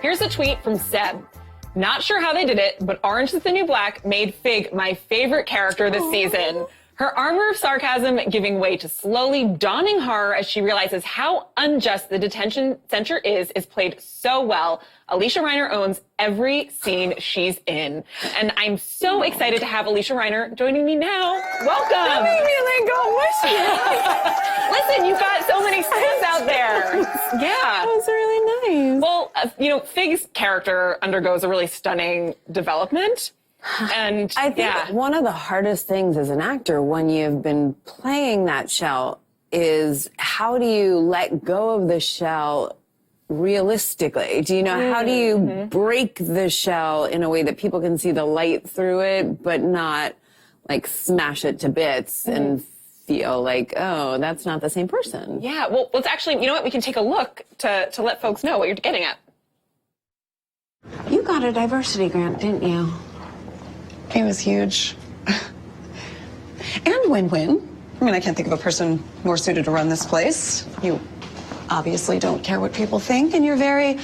Here's a tweet from Seb. Not sure how they did it, but Orange is the New Black made Fig my favorite character this season. Her armor of sarcasm giving way to slowly dawning horror as she realizes how unjust the detention center is played so well. Alysia Reiner owns every scene she's in. And I'm so excited to have Alysia Reiner joining me now. Welcome. That made me go mushy. Listen, you've got so many skills out there. Yeah. That was really nice. Well, Fig's character undergoes a really stunning development. And I think one of the hardest things as an actor when you've been playing that shell is how do you let go of the shell realistically? Do you know, how do you break the shell in a way that people can see the light through it, but not like smash it to bits and feel like, oh, that's not the same person? Yeah, well, let's actually, you know what, we can take a look to let folks know what you're getting at. You got a diversity grant, didn't you? It was huge. And win-win. I mean, I can't think of a person more suited to run this place. You obviously don't care what people think, and you're very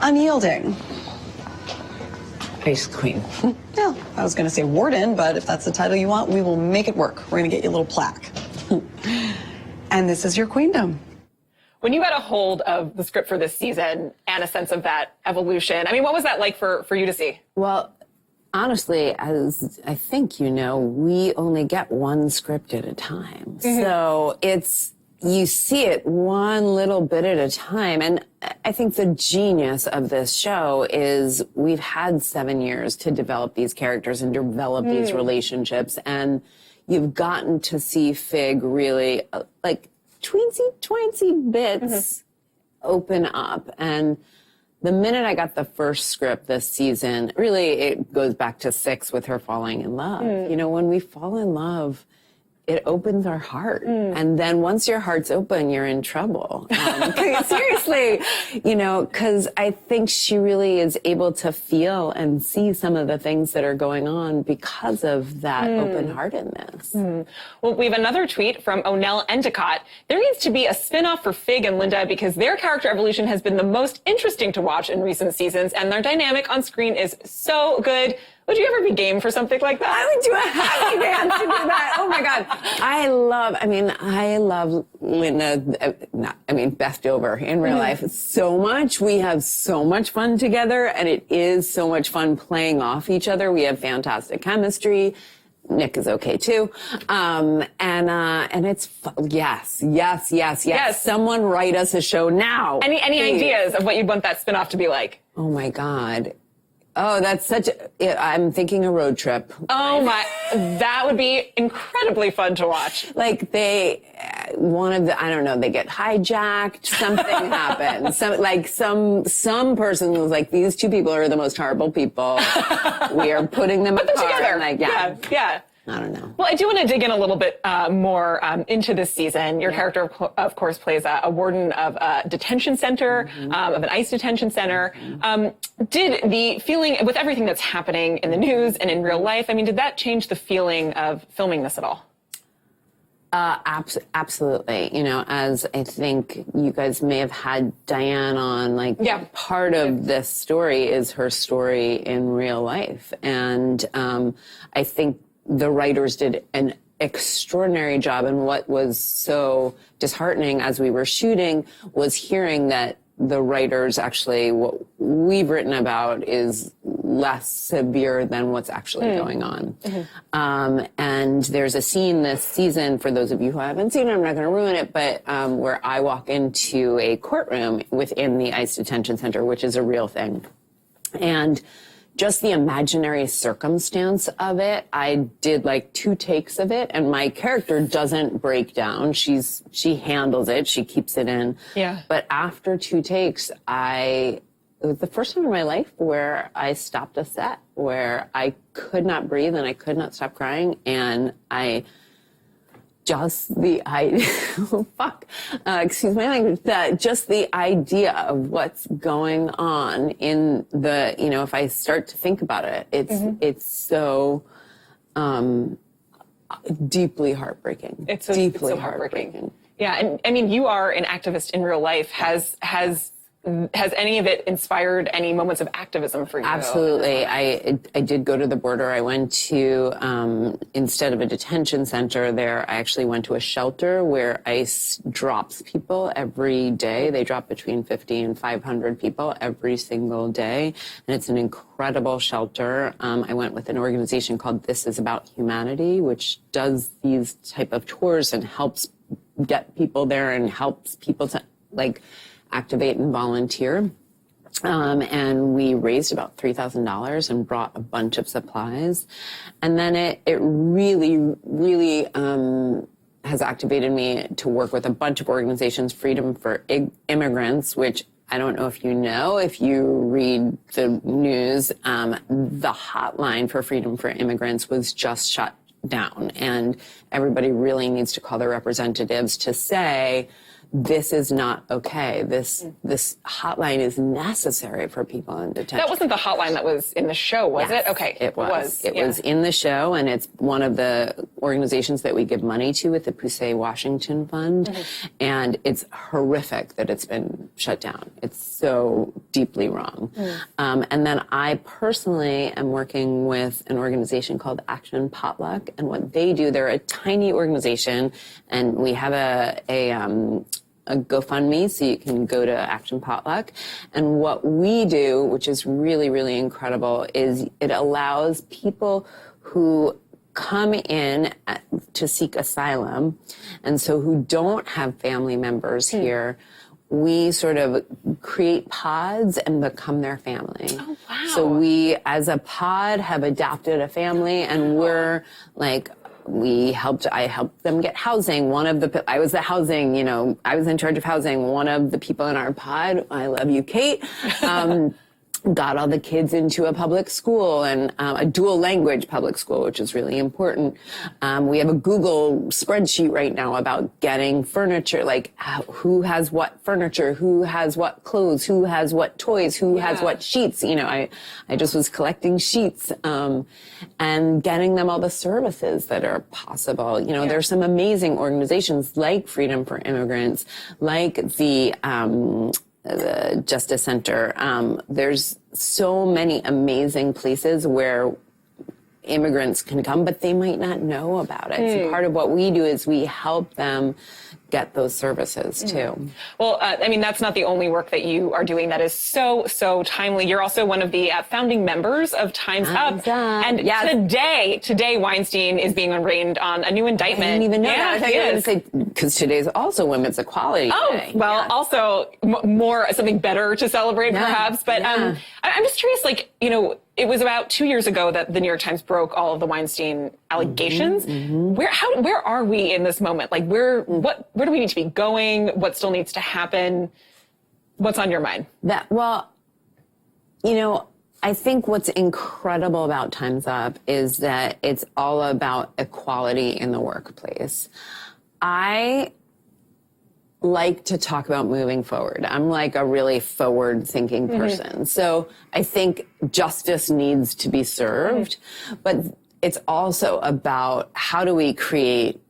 unyielding. Ice Queen. Yeah, I was going to say warden, but if that's the title you want, we will make it work. We're going to get you a little plaque. And this is your queendom. When you got a hold of the script for this season and a sense of that evolution, I mean, what was that like for you to see? Well, honestly, as I think you know, we only get one script at a time. So you see it one little bit at a time. And I think the genius of this show is we've had 7 years to develop these characters and develop these relationships. And you've gotten to see Fig really like tweensy bits open up. And the minute I got the first script this season, really it goes back to 6 with her falling in love. You know, when we fall in love, it opens our heart. And then once your heart's open, you're in trouble. Seriously, you know, because I think she really is able to feel and see some of the things that are going on because of that open-heartedness. Well, we have another tweet from Onel Endicott. There needs to be a spin-off for Fig and Linda because their character evolution has been the most interesting to watch in recent seasons, and their dynamic on screen is so good. Would you ever be game for something like that? I would do a happy dance to do that. Oh my God. I love Linda, Beth Dover in real life so much. We have so much fun together, and it is so much fun playing off each other. We have fantastic chemistry. Nick is okay too. And it's, yes. Someone write us a show now. Any ideas of what you'd want that spin-off to be like? Oh my God. Oh, that's I'm thinking a road trip. Oh my, that would be incredibly fun to watch. Like they get hijacked, something happens. Some person was like, these two people are the most horrible people. We are putting them together. Like, yeah. I don't know. Well, I do want to dig in a little bit more into this season. Your character, of course, plays a warden of a detention center, of an ICE detention center. Did the feeling, with everything that's happening in the news and in real life, did that change the feeling of filming this at all? Absolutely. You know, as I think you guys may have had Diane on, part of this story is her story in real life. And I think the writers did an extraordinary job. And what was so disheartening as we were shooting was hearing that the writers actually, what we've written about is less severe than what's actually going on. And there's a scene this season, for those of you who haven't seen it, I'm not going to ruin it, but where I walk into a courtroom within the ICE detention center, which is a real thing. And just the imaginary circumstance of it, I did 2 takes of it, and my character doesn't break down. She handles it. She keeps it in. Yeah. But after 2 takes, it was the first time in my life where I stopped a set, where I could not breathe and I could not stop crying, and just the idea, excuse my language, just the idea of what's going on in the, if I start to think about it, it's so deeply heartbreaking. It's so heartbreaking. Yeah, and you are an activist in real life. Has has any of it inspired any moments of activism for you? Absolutely. I did go to the border. I went to, instead of a detention center there, I actually went to a shelter where ICE drops people every day. They drop between 50 and 500 people every single day. And it's an incredible shelter. I went with an organization called This Is About Humanity, which does these type of tours and helps get people there and helps people to, like, activate and volunteer. And we raised about $3,000 and brought a bunch of supplies. And then it really, really has activated me to work with a bunch of organizations, Freedom for Immigrants, which I don't know if you know, if you read the news, the hotline for Freedom for Immigrants was just shut down. And everybody really needs to call their representatives to say, this is not okay. This hotline is necessary for people in detention. That wasn't the hotline that was in the show, was Yes, it? Okay. It was. It was in the show, and it's one of the organizations that we give money to with the Pusey Washington Fund. And it's horrific that it's been shut down. It's so deeply wrong. And then I personally am working with an organization called Action Potluck. And what they do, they're a tiny organization, and we have a GoFundMe, so you can go to Action Potluck. And what we do, which is really, really incredible, is it allows people who come in to seek asylum, and so who don't have family members here, we sort of create pods and become their family. Oh, wow. So we, as a pod, have adopted a family, and we're like, I helped them get housing. I was the housing, I was in charge of housing. One of the people in our pod, I love you, Kate, got all the kids into a public school, and a dual language public school, which is really important. We have a Google spreadsheet right now about getting furniture, like who has what furniture, who has what clothes, who has what toys, who has what sheets. I just was collecting sheets, and getting them all the services that are possible. There's some amazing organizations like Freedom for Immigrants, like the Justice Center. There's so many amazing places where immigrants can come, but they might not know about it. So part of what we do is we help them get those services too. Well, that's not the only work that you are doing that is so, so timely. You're also one of the founding members of Time's Up. And today Weinstein is being arraigned on a new indictment. I didn't even know that. I thought you were going to say, because today's also Women's Equality Day. Also more something better to celebrate perhaps. But I'm just curious, it was about 2 years ago that the New York Times broke all of the Weinstein allegations. Where are we in this moment? Where do we need to be going? What still needs to happen? What's on your mind? I think what's incredible about Time's Up is that it's all about equality in the workplace. I like to talk about moving forward. I'm like a really forward-thinking person. So I think justice needs to be served, but it's also about how do we create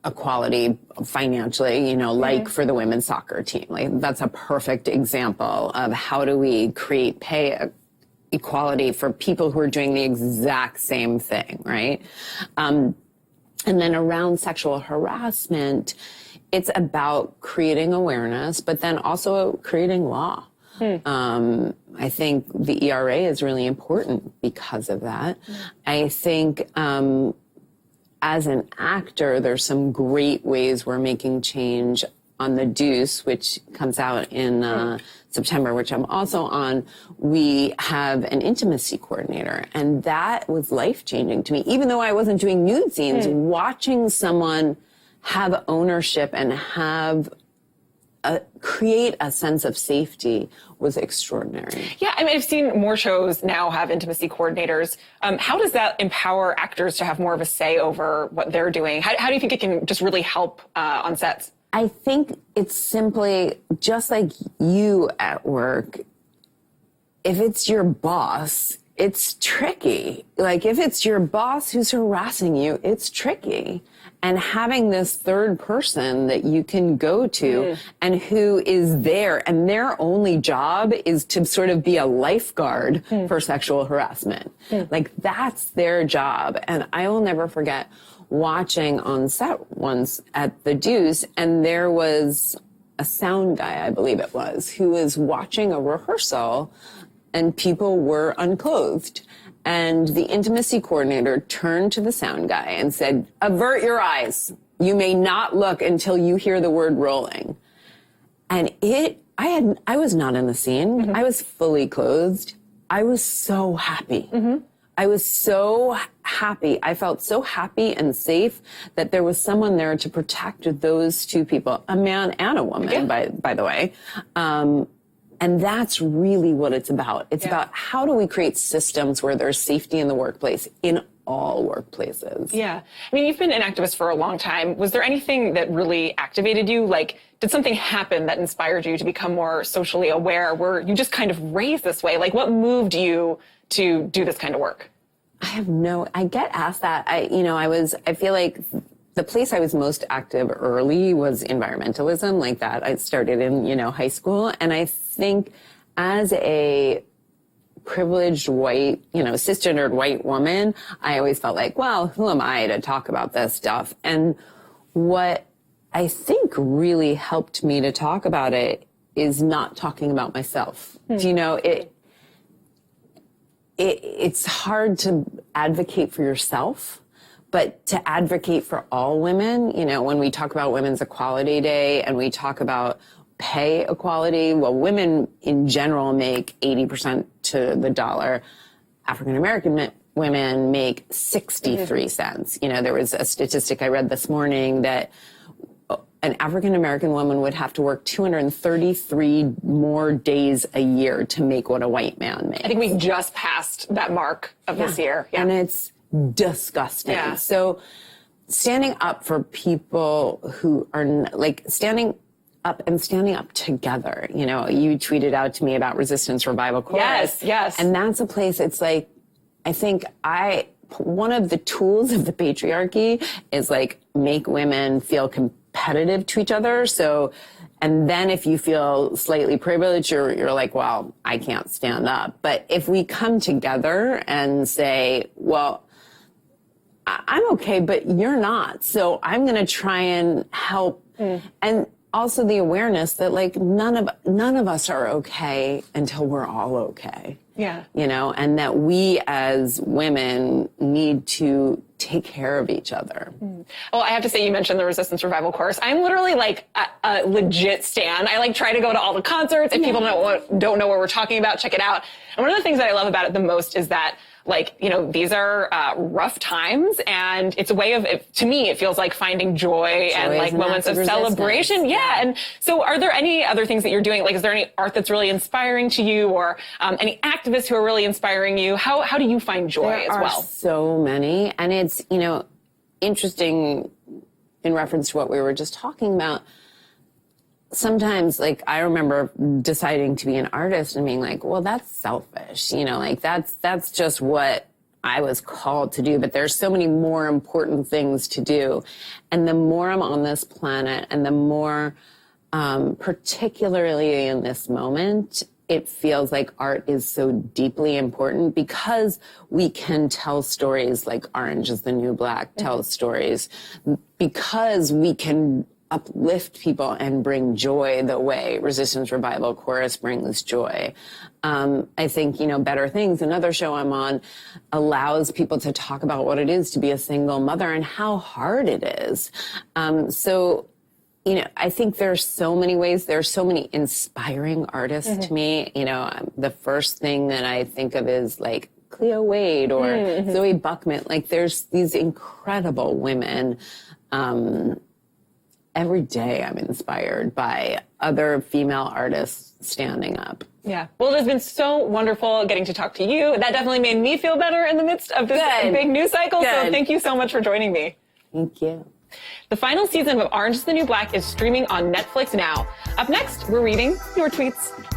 equality financially, like for the women's soccer team. That's a perfect example of how do we create pay equality for people who are doing the exact same thing, right? And then around sexual harassment, it's about creating awareness, but then also creating law. I think the ERA is really important because of that. I think as an actor, there's some great ways we're making change. On The Deuce, which comes out in September, which I'm also on, we have an intimacy coordinator. And that was life-changing to me. Even though I wasn't doing nude scenes, watching someone have ownership and create a sense of safety was extraordinary. Yeah, I've seen more shows now have intimacy coordinators. How does that empower actors to have more of a say over what they're doing? How do you think it can just really help on sets? I think it's simply just like you at work. If it's your boss, it's tricky. Like, if it's your boss who's harassing you, it's tricky. And having this third person that you can go to and who is there, and their only job is to sort of be a lifeguard for sexual harassment. Like, that's their job. And I will never forget watching on set once at the Deuce, and there was a sound guy, I believe it was, who was watching a rehearsal, and people were unclothed. And the intimacy coordinator turned to the sound guy and said, "Avert your eyes. You may not look until you hear the word rolling." And I was not in the scene. I was fully clothed. I was so happy. I was so happy. I felt so happy and safe that there was someone there to protect those two people, a man and a woman, by the way. And that's really what it's about. It's about how do we create systems where there's safety in the workplace, in all workplaces. Yeah. I mean, you've been an activist for a long time. Was there anything that really activated you? Like, did something happen that inspired you to become more socially aware? Were you just kind of raised this way? Like, what moved you to do this kind of work? I get asked that. I feel like the place I was most active early was environmentalism, like that. I started in, high school. And I think as a privileged white, cisgendered white woman, I always felt like, well, who am I to talk about this stuff? And what I think really helped me to talk about it is not talking about myself. It's hard to advocate for yourself, but to advocate for all women, when we talk about Women's Equality Day and we talk about pay equality, well, women in general make 80% to the dollar. African-American women make 63 cents. There was a statistic I read this morning that an African-American woman would have to work 233 more days a year to make what a white man makes. I think we just passed that mark of this year. Yeah. And it's disgusting. Yeah. So standing up for people who are standing up together. You tweeted out to me about Resistance Revival Chorus. Yes. And that's a place, it's like, I think one of the tools of the patriarchy is like make women feel competitive to each other. So, and then if you feel slightly privileged, you're like, well, I can't stand up. But if we come together and say, well, I'm okay, but you're not. So I'm going to try and help. And also the awareness that like none of us are okay until we're all okay. Yeah. And that we as women need to take care of each other. Well, I have to say, you mentioned the Resistance Revival Chorus. I'm literally like a legit stan. I like try to go to all the concerts. If people don't know what we're talking about, check it out. And one of the things that I love about it the most is that, like, these are rough times, and it's a way of, to me, it feels like finding joy and like moments of celebration. Yeah. And so are there any other things that you're doing? Like, is there any art that's really inspiring to you, or any activists who are really inspiring you? How do you find joy as well? There are so many. And it's, interesting in reference to what we were just talking about. Sometimes, like, I remember deciding to be an artist and being like, well, that's selfish. Like that's just what I was called to do. But there's so many more important things to do. And the more I'm on this planet and the more, particularly in this moment, it feels like art is so deeply important because we can tell stories like Orange is the New Black tells stories, because we can uplift people and bring joy the way Resistance Revival Chorus brings joy. I think, Better Things, another show I'm on, allows people to talk about what it is to be a single mother and how hard it is. I think there's so many ways. There's so many inspiring artists to me. The first thing that I think of is like Cleo Wade or Zoe Buckman. Like, there's these incredible women. Every day I'm inspired by other female artists standing up. Yeah. Well, it has been so wonderful getting to talk to you. That definitely made me feel better in the midst of this big news cycle. Good. So thank you so much for joining me. Thank you. The final season of Orange is the New Black is streaming on Netflix now. Up next, we're reading your tweets.